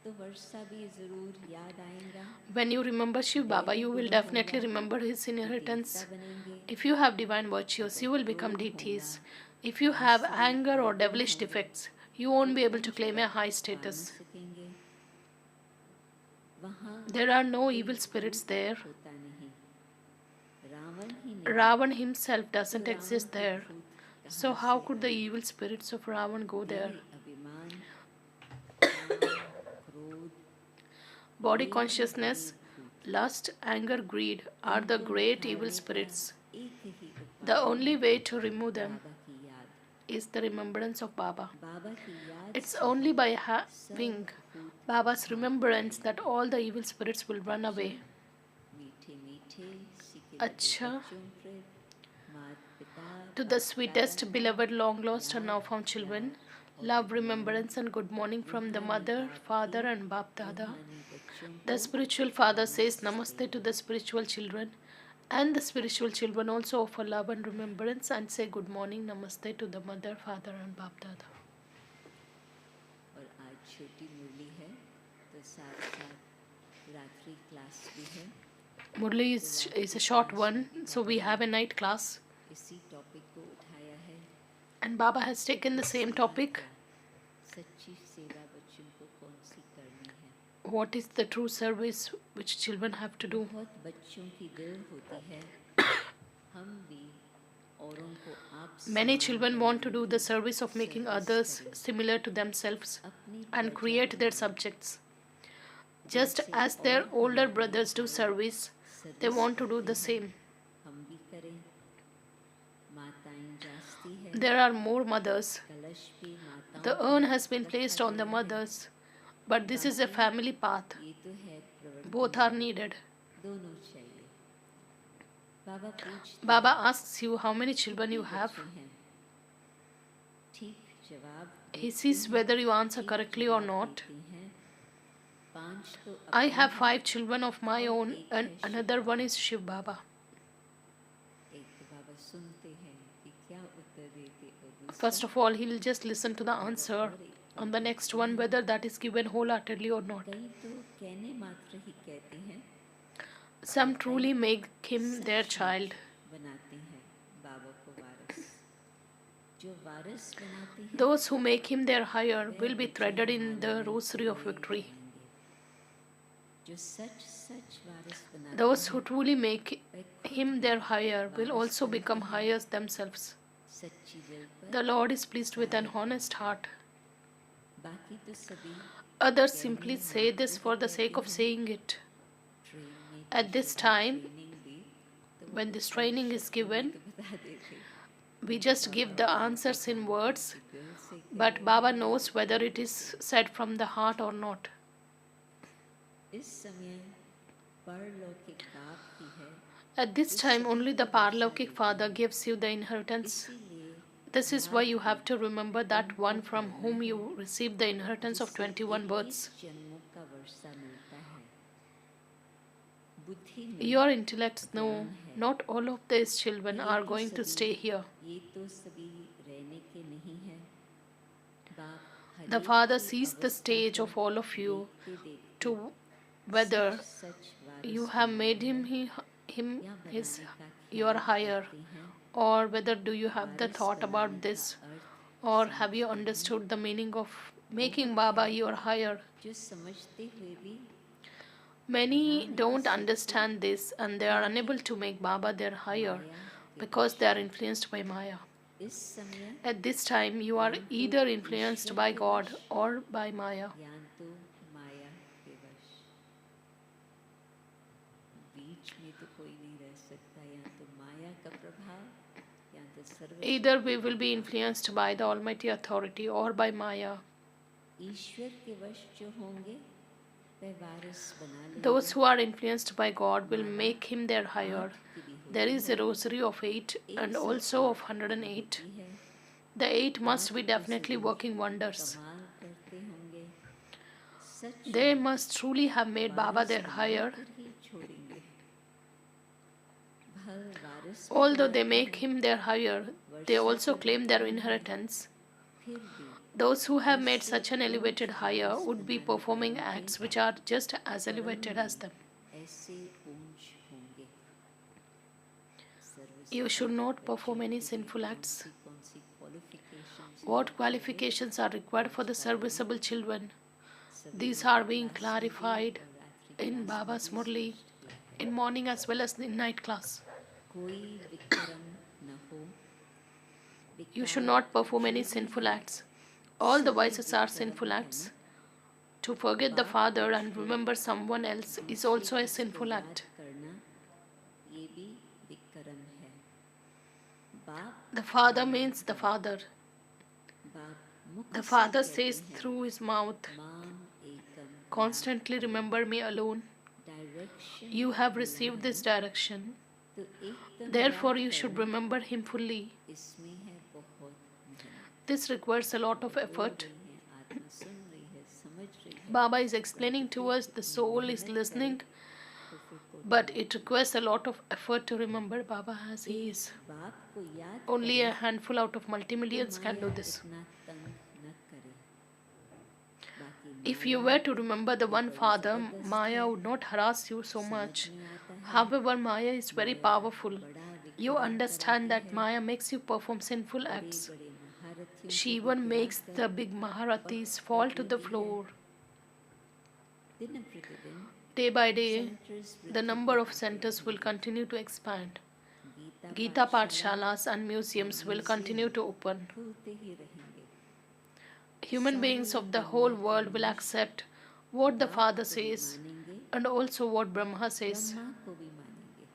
तो वर्षा भी जरूर याद आएगा। When you remember Shiv Baba, you will definitely remember his inheritance. देवता बनेंगे, If you have divine virtues, you will become deities. If you have anger or devilish defects, you won't be able to claim a high पा न status. सकेंगे। वहाँ There are no evil spirits there. होता नहीं, रावण ही नहीं, Ravan himself तो doesn't Ravan exist को there. भूत So कहाँ how से could the आए? evil spirits of Ravan go there? यही अभिमान, काम, क्रोध, Body ये consciousness, बड़े भूत, lust, anger, greed are the इनको great evil निकालने का spirits. एक ही The उपाय only है, way to remove them बाबा की याद। is the remembrance of Baba. बाबा की याद It's से only by सब having भूत Baba's भाग remembrance जाएंगे। that all the evil spirits will run away. मीठे मीठे सीखे लगे अच्छा। बच्चों पर माता पिता To the बाप दादा sweetest, का beloved, long lost, and याद now found children, याद और love, good morning remembrance, and good morning from the रूहानी mother, बाप father, के and Bap Dada. रूहानी बच्चों The को spiritual father says नमस्ते। namaste to the spiritual children, and the spiritual children also offer love and remembrance and say good morning, namaste to the mother, father, and Bap Dada. और आज छोटी मुरली है तो साथ साथ रात्रि क्लास भी है, Murli is a short one, so we have a night class, इसी टॉपिक को उठाया है। and Baba has taken the same topic. सच्ची सेवा बच्चों को कौन सी करनी है? What is the true service which children have to do? बहुत बच्चों की दिल होती है, हम भी औरों को आप Many समान children want to do बनाने the की service of making service others करें। similar to themselves अपनी and प्रजा create their बनाएं। subjects. Just जैसे as their और older हमारे brothers do भाई service, they service want to do करते the हैं, same. हम भी करें। माताएं जास्ती है, There are more mothers. कलश भी माताओं The का urn has been रखा placed on the गया है। mothers, but this is a family path. ये तो है प्रवृत्ति, Both are needed. दोनों चाहिए। बाबा पूछते Baba हैं, asks you how many children you कितने have. बच्चे हैं? ठीक जवाब He देते sees हैं, whether you answer ठीक correctly or जवाब not. देते हैं। 5 तो I अपने have हैं, 5 children of my और own, एक and है Shiv another one Baba. is Shiv Baba. एक तो बाबा सुनते हैं कि क्या उत्तर देते, और दूसरा First of all, he will just listen to the Baba answer. और एक On the next one, whether that is given wholeheartedly or not. कई तो कहने मात्र ही कहते हैं, Some truly make him their सचमुच child. बनाते हैं बाबा को वारिस। जो वारिस बनाते हैं Those who make him their higher वह will be Vijay threaded in Mala the में rosary of पिरोए victory. जाएंगे। जो सच सच वारिस बनाते Those who हैं truly make वह खुद him भी their higher will Waris also बनते become हैं higher themselves. सच्ची दिल पर The Lord is pleased with an सारे honest heart. बाकी तो सभी Others कहने simply say मात्र this ही for the कहते sake of हैं। saying it. ट्रेन में At this teacher time, training दी तो वो when कुछ this सरल training is शब्दों में given, तो बता देते we परंतु just बाबा give the और उनके answers in जानते words, कि दिल से कह but रहे Baba हैं या knows whether मुंह it is से। said from the heart or not. इस समय परलौकिक बाप ही है At this जो time, सभी only को the वर्षा Parlokik देते Father हैं। gives you the inheritance. इसीलिए This is why याद you have भी to remember that उनको one from करना whom है you received the inheritance of जिससे 21 births. 21 जन्मों का वर्षा मिलता है। बुद्धि Your में intellects know ज्ञान है not all of these children ये are तो going to सभी stay here. ये तो सभी रहने के नहीं है। बाप The हरेक Father की sees the अवस्था stage को of all of you देखते देखते to whether such such Waris you have banana made है him या his बनाने का your ख्याल higher, करते हैं। or whether do you have the Waris thought बनाने about का this, earth or have you समझते हैं। understood the meaning of making बहुत Baba है your higher. जो समझते हुए भी Many बना नहीं don't सकते understand this and they are unable to make Baba their higher माया के because वश they are हैं। influenced by Maya. इस समय At this time, you are या तो either influenced ईश्वर by के God वश or by Maya. या तो माया के वश। बीच में तो कोई नहीं रह सकता। या तो माया का प्रभाव या तो सर्वशक्ति Either we का will be प्रभाव। influenced by the Almighty Authority or by Maya. ईश्वर के वश जो होंगे वह वारिस बना Those लेंगे। who are influenced by God will make him their higher. आठ की भी There होती is है a rosary of 8 and 108 also of की भी 108. होती है। The 8 must बाप be तो definitely सभी working wonders. कमाल करते होंगे। सच They में must truly have made Baba Waris their higher. बनाकर ही छोड़ेंगे। भल वारिस भी Although they बनाते make हैं him their higher, they Varsha also तो claim देते their ही हैं। inheritance. फिर भी Those who have made ऐसे such an elevated ऊंच higher वारिस would be बनाने performing वालों के acts which are just as कर्म elevated भी as them. ऐसे ऊंच होंगे। You should serviceable not perform बच्चों any के लिए sinful कौन acts. सी qualifications What होनी चाहिए? qualifications are required for the आज का serviceable children? सभी These ने are तो being क्लास में भी clarified और रात्रि in क्लास में Baba's भी Murli स्पष्ट किया है। in morning as well as in night class. कोई विक्रम न हो। You should विकार not perform जो any भी sinful है acts. All the सभी vices are विक्रम sinful है acts. ना। To forget the बाप Father को and छोड़ remember someone else is दूसरे also a किसी को sinful याद act. करना ये भी विक्रम है। बाप The Father माना means the है। Father. बाप मुख The से Father कहते says हैं through his mouth, माम एकम constantly याद करो। remember me alone. Direction You have मिला received है this ना direction. तो एकदम Therefore, याद you should करना remember him fully. इसमें है बहुत मेहनत। This requires a lot of बोल effort. रही है आत्मा सुन रही है समझ रही है Baba is explaining परंतु to फिर us, the इतनी soul is मेहनत listening, करे तो फिर कोटि but नहीं it requires a lot of effort to remember Baba as he is. एक बाप को याद Only करे a handful out of तो multi-millions can do Maya this. इतना तंग न करे। बाकी If you Maya were to remember the भी one बड़ी Father, जबरदस्त Maya है। would not harass you so समझ much. में आता है However, Maya is very Maya powerful. बड़ा You विक्रम understand कराती that है। Maya makes you perform sinful बड़े acts. बड़े महारथियों She को भी even गिरा makes कर the big Maharathis पक fall कर to the देती है। floor. दिन प्रतिदिन Day by day, centres the वृद्धि number of पाते centers will रहेंगे। continue to expand. Gita Gita पाठशाला Pathshalas and museums will continue to open. खुलते ही रहेंगे। Human beings of the whole world will accept what the बाप Father को भी says मानेंगे and also what Brahma says. Brahma को भी मानेंगे।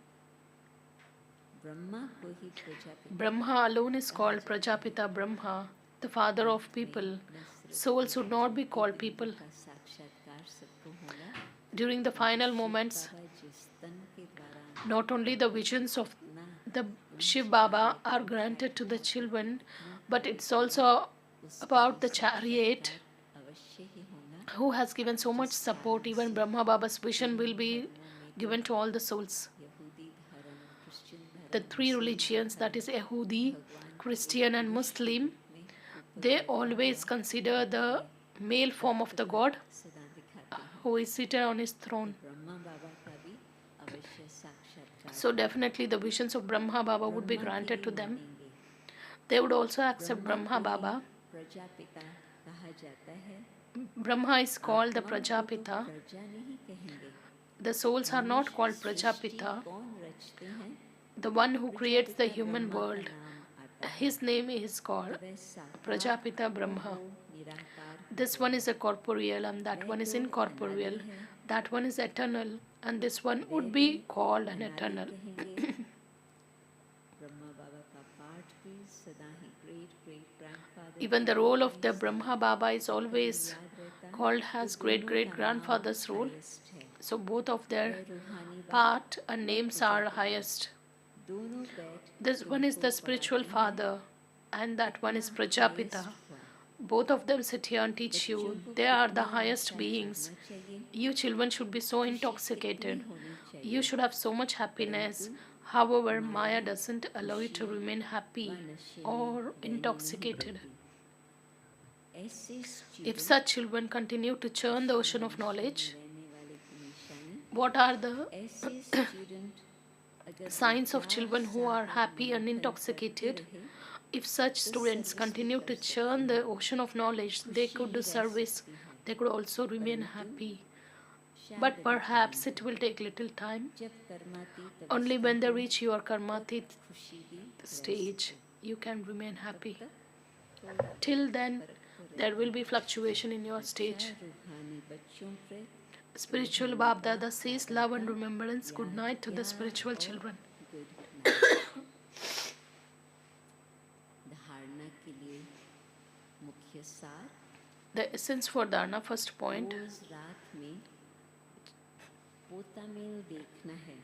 ब्रह्मा को ही प्रजापिता Brahma alone is कहा called जाता है। Prajapita Brahma, the father of अंत में people. न सिर्फ Souls should not be Jyoti called बिंदु people. का साक्षात्कार सबको होगा During the परंतु final शिव moments, बाबा जिस तन के द्वारा not only the visions of ना the ऊंच Shiv Baba कार्य are को granted to the साक्षात्कार children, अपना but कार्य it's किया also उसका about भी the chariot साक्षात्कार अवश्य ही होगा। who has given so much जिस support. कारण Even से Brahma Baba's vision तीन will be धर्मों में तो given to all the souls. यहूदी धर्म क्रिश्चियन The धर्म three मुसलमान religions, that धर्म is Yehudi, भगवान को Christian, एक and पुरुष के Muslim, रूप में ऊपर they बैठा always हुआ consider the अपने male form of Takht the पर God सदा दिखाते हैं। who is seated on his तो throne. ब्रह्मा बाबा का भी अवश्य साक्षात्कार So होगा। definitely the visions of Brahma Baba would be Brahma की granted भी to them. मानेंगे They would also accept Brahma को ही Baba. प्रजापिता कहा जाता है। Brahma is called the आत्माओं को तो Prajapita. प्रजा नहीं कहेंगे। The souls are not मनुष्य called सृष्टि Prajapita. कौन रचते हैं? The one who creates the Prajapita human Brahma का world, नाम आता है। his name is तो called वह साकार Prajapita तो Brahma. वो निराकार This one is a corporeal and that वह one is तो incorporeal. अनादि है। That one is eternal and this one वह would भी be called an अनादि eternal. कहेंगे। ब्रह्मा बाबा का पाठ भी सदा ही great great grandfather Even the role of the Brahma Baba is always called as great great grandfather's role. So both of their part and names are highest. दोनों बैठ This one is the spiritual father and that one is Prajapita. Both of them sit here and teach you. They are the highest beings. You children should be so intoxicated. You should have so much happiness. However, Maya doesn't allow you to remain happy or intoxicated. ऐसे If such children continue to churn the ocean of knowledge, रहने वाले की निशानी what are the ऐसे student अगर signs of children who are happy and intoxicated? If such students continue to churn the ocean of knowledge, they could do service, they could also remain happy. But perhaps it will take little time. जब कर्मातीत Only when they reach your karmatit खुशी भी stage, you can remain happy. Till then, there will be fluctuation in your stage. रूहानी बच्चों पर Spiritual Bab Dada says love and remembrance. Good night to the spiritual children. Good night. धारणा के लिए मुख्य सार The essence for Dharna, first point. रोज रात में पोता मेल देखना है।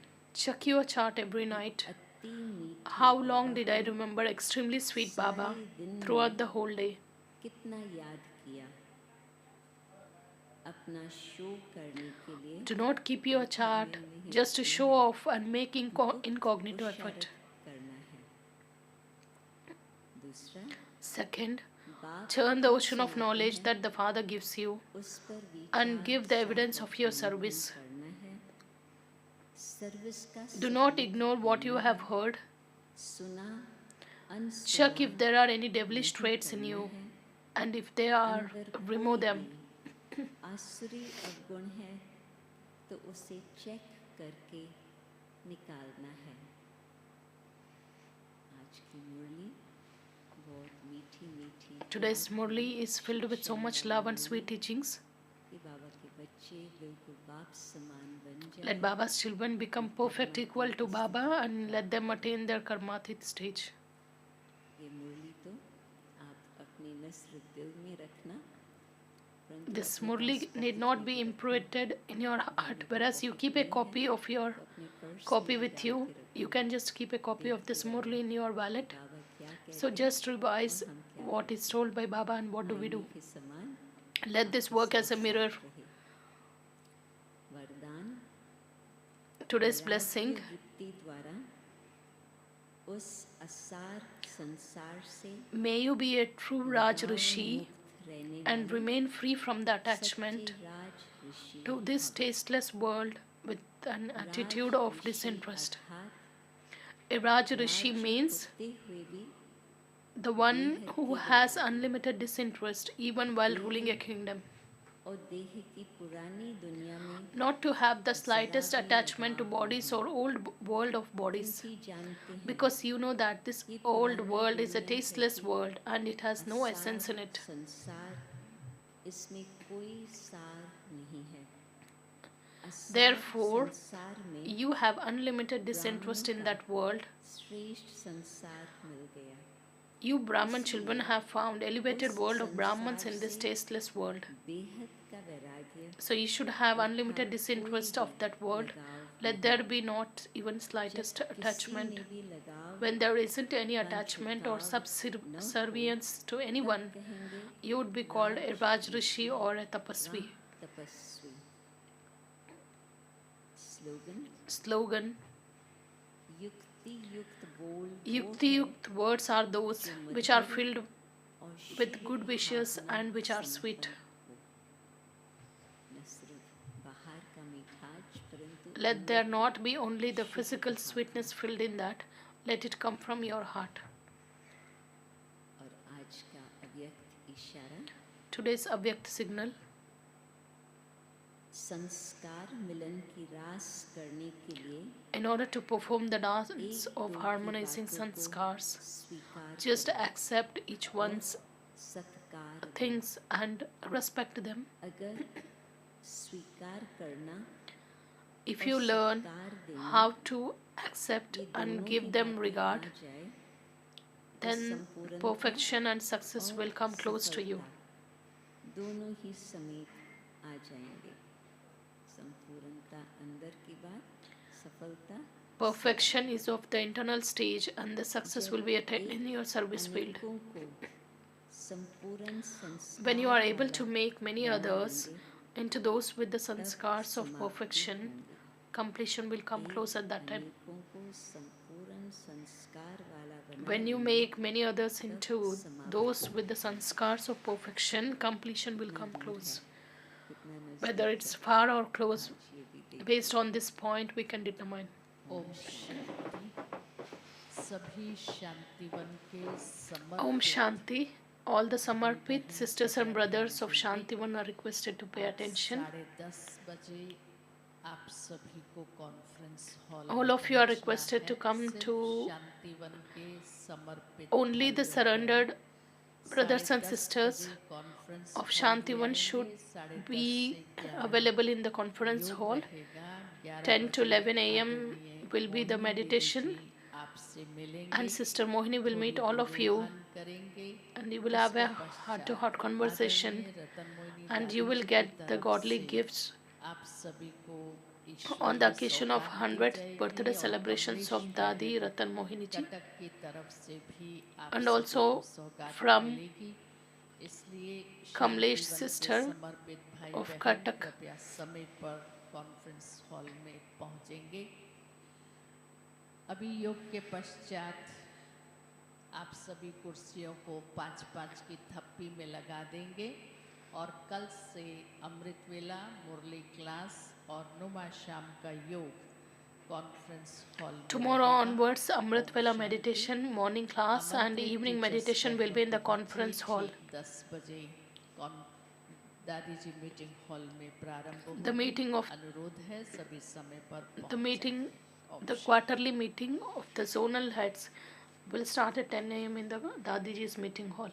Check your chart every night. अति मीठा How long did I remember extremely sweet Baba throughout the whole day? कितना याद किया। अपना शो करने के लिए Do not keep your chart just to show off and make incognito effort. करना है। दूसरा Second, बाप churn the ocean of knowledge that the Father gives you उस पर and give the evidence of your service. करना है। Service का Do not ignore what you have heard. सुना अनसुना Check if there are any devilish traits in you, and if they are, remove them. आसुरी अवगुण है तो उसे चेक करके निकालना है। आज की मुरली बहुत मीठी मीठी Today's Murli is filled with so much love and sweet teachings. कि बाबा के बच्चे बिल्कुल बाप समान बन जाए। Let Baba's children become perfect equal to Baba and let them attain their karmatit stage. ये मुरली तो आप अपनी नस्र दिल में रखना। परंतु This अपने Murli pass need not be imprinted in your heart, whereas you keep a copy of your अपने पर्स copy में with डाल you. के रखो। You can just keep a copy of this Murli in your wallet. बाबा क्या कहते So just revise what is told by Baba and what do we do. के समान Let this work as a mirror. रहे। वरदान Today's blessing. वृत्ति द्वारा उस असार संसार से May you be a true Raj Rishi मुक्त रहने and remain free from the attachment सच्चे राज ऋषि to this tasteless world with an attitude of disinterest. अर्थात A Raj Rishi means होते हुए भी the one who has unlimited disinterest even while ruling a kingdom. और देह की पुरानी दुनिया में Not to have the slightest attachment to bodies or old world of bodies. भी जानते हैं Because you know that this old world is a tasteless world and it has no essence in it. संसार इसमें कोई सार नहीं है। असार Therefore, संसार में you have unlimited disinterest in that world. श्रेष्ठ संसार मिल गया। You Brahman children have found elevated world of Brahmans in this tasteless world. बेहद का वैराग्य So you should have unlimited disinterest of that world. Let there be not even slightest attachment. भी लगाव When there isn't any attachment or subservience to anyone, you would be called a Raj Rishi or a Tapasvi. तपस्वी। Slogan Slogan. युक्ति युक्त बोल Yukti Yukt words are those which are filled और with good wishes and which are sweet. न सिर्फ बाहर का मिठास परंतु Let there not be only the physical sweetness filled in that. Let it come from your heart. इशारा Today's Avyakt signal. संस्कार मिलन की रास करने के लिए In order to perform the dance एक of दो की harmonizing बातों को sanskars, स्वीकार just करो accept each one's और सत्कार दो। things and respect them. अगर स्वीकार करना If और you learn सत्कार देना how to accept ये and दोनों give ही them बातें regard, आ जाए तो then संपूर्णता perfection and success और will come close to you. सफलता दोनों ही समेत आ जाएंगे। संपूर्णता अंदर की बात, सफलता Perfection is of the internal stage and the success will be attained in your service field. अनेकों को संपूर्ण संस्कार When you are able to वाला make many बना others देंगे, into those with the तब sanskars of समाप्ति perfection, होंगी। completion will come close at that time. अनेकों को संपूर्ण संस्कार वाला बना When you देंगे, make many others into those with the sanskars of perfection, completion will come close. कितना Whether नजदीक it's है far or close, आज ये भी देख based on this point, we can determine. Om Shanti. सभी शांतिवन के Om समर्पित Shanti. All the Samarpit sisters and brothers of Shantivan are requested to pay attention. 10:30 बजे आप सभी को conference hall All of you are requested to come to Shantivan के समर्पित only the भाइयों surrendered brothers and 10:30 sisters बजे conference of hall Shantivan में should आएंगे, 10:30 be से 11 available in the conference योग hall. रहेगा, 11 10 to बजे 11 a.m. आदरणीय will be the Mohini meditation, दीदी जी आपसे मिलेंगे, and Sister Mohini will meet थोड़ी all of you, गुरुहान करेंगे। and you will have a उसके heart-to-heart पश्चात conversation, आदरणीय रतन मोहिनी and दादी you will जी की get the तरफ godly से gifts आप सभी को on the ईश्वरीय occasion of सौगात दी 100th जाएगी birthday और celebrations of कमलेश Dadi बहन Ratan Mohini ji, कटक की तरफ से भी आप and सभी also को सौगात from मिलेगी। इसलिए Kamlesh शांतिवन के sister समर्पित भाई of बहन Cuttack. कृपया समय पर कॉन्फ्रेंस हॉल में पहुंचेंगे। अभी योग के पश्चात आप सभी कुर्सियों को 5-5 की थप्पी में लगा देंगे और कल से अमृत वेला, मुरली क्लास और नुमा शाम का योग कॉन्फ्रेंस हॉल में Tomorrow रहेगा। onwards, Amrit ओम Vela शांति। meditation, morning class, and आमंत्रित evening teachers meditation will be in the बहनों को conference बच्चे hall. ठीक 10 बजे दादी जी मीटिंग हॉल में प्रारंभ The होगी। meeting of अनुरोध है सभी समय पर the पहुंच meeting, जाएं। ओम the Shanti. quarterly meeting of the zonal heads will start at 10 a.m. in the Dadiji's meeting hall.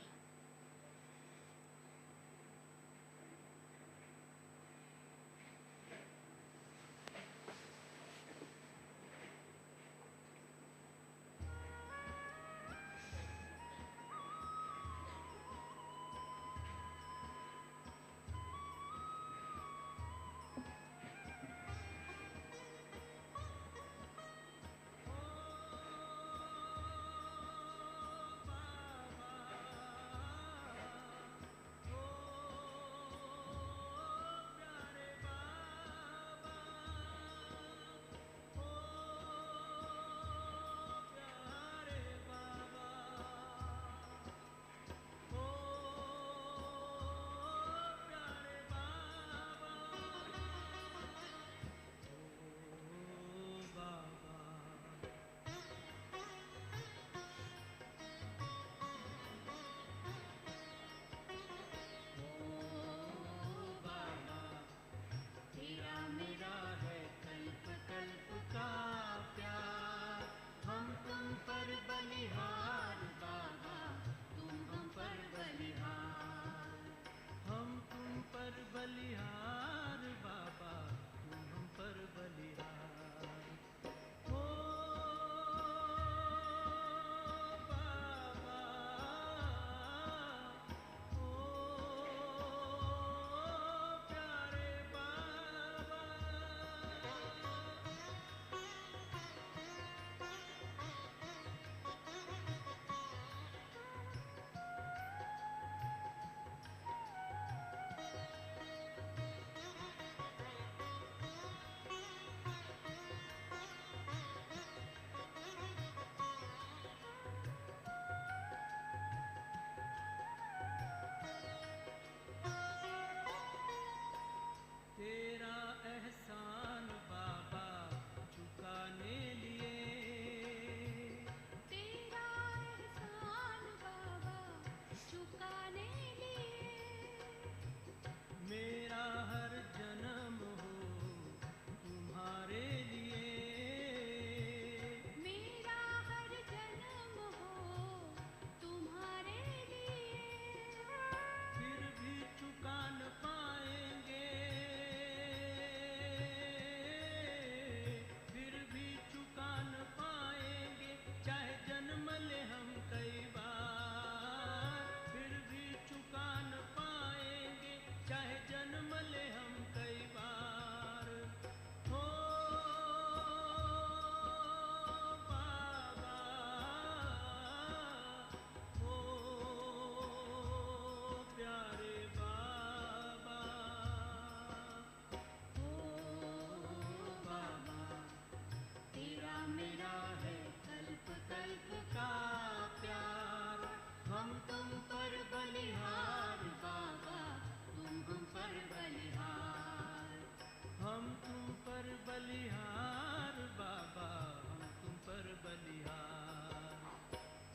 हम तुम पर बलिहार बाबा, हम तुम पर बलिहार।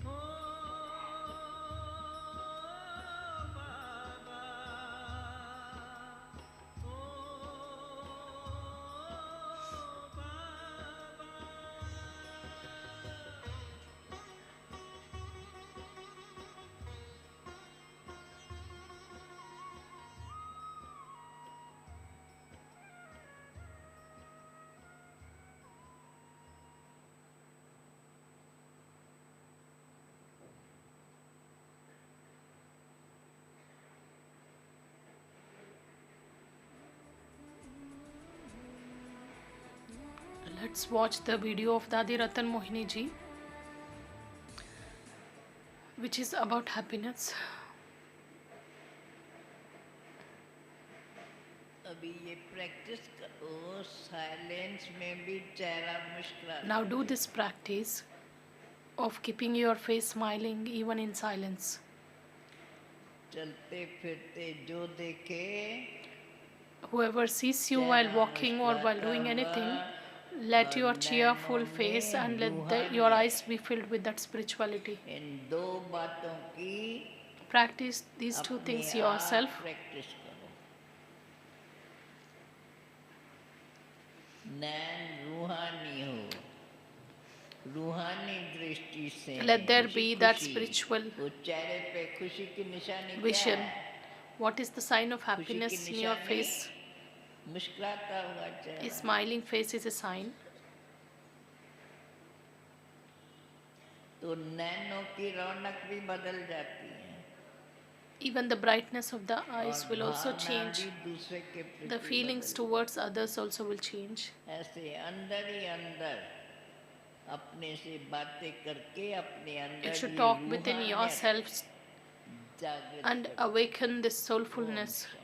ओ बाबा, ओ बाबा। Let's watch the video of Dadi Ratan Mohini ji, which is about happiness. अभी ये practice करो, silence में भी चेहरा मुस्कुरा। Now do this practice of keeping your face smiling even in silence. चलते फिरते जो देखे, Whoever sees you while walking or while doing anything, let your cheerful face and let your eyes be filled with that spirituality. इन दो बातों की Practice these two things अपने yourself. आप practice करो। नैन रूहानी हो, रूहानी दृष्टि से Let there खुशी be that खुशी, spiritual वो चेहरे पे खुशी की निशानी vision. क्या है? What is the sign of खुशी की happiness in your निशानी face? मुस्कुराता हुआ A चेहरा। smiling face is a sign. तो नैनों की रौनक भी बदल जाती है Even the brightness of the eyes और will also भावना change. भी दूसरे के The प्रति feelings बदल। towards others also will change. ऐसे अंदर ही अंदर अपने से बातें करके अपने You अंदर should ये talk within रूहानियत yourselves जागृत and रखो। awaken this Om soulfulness. Shanti.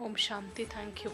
Om Shanti. Thank you.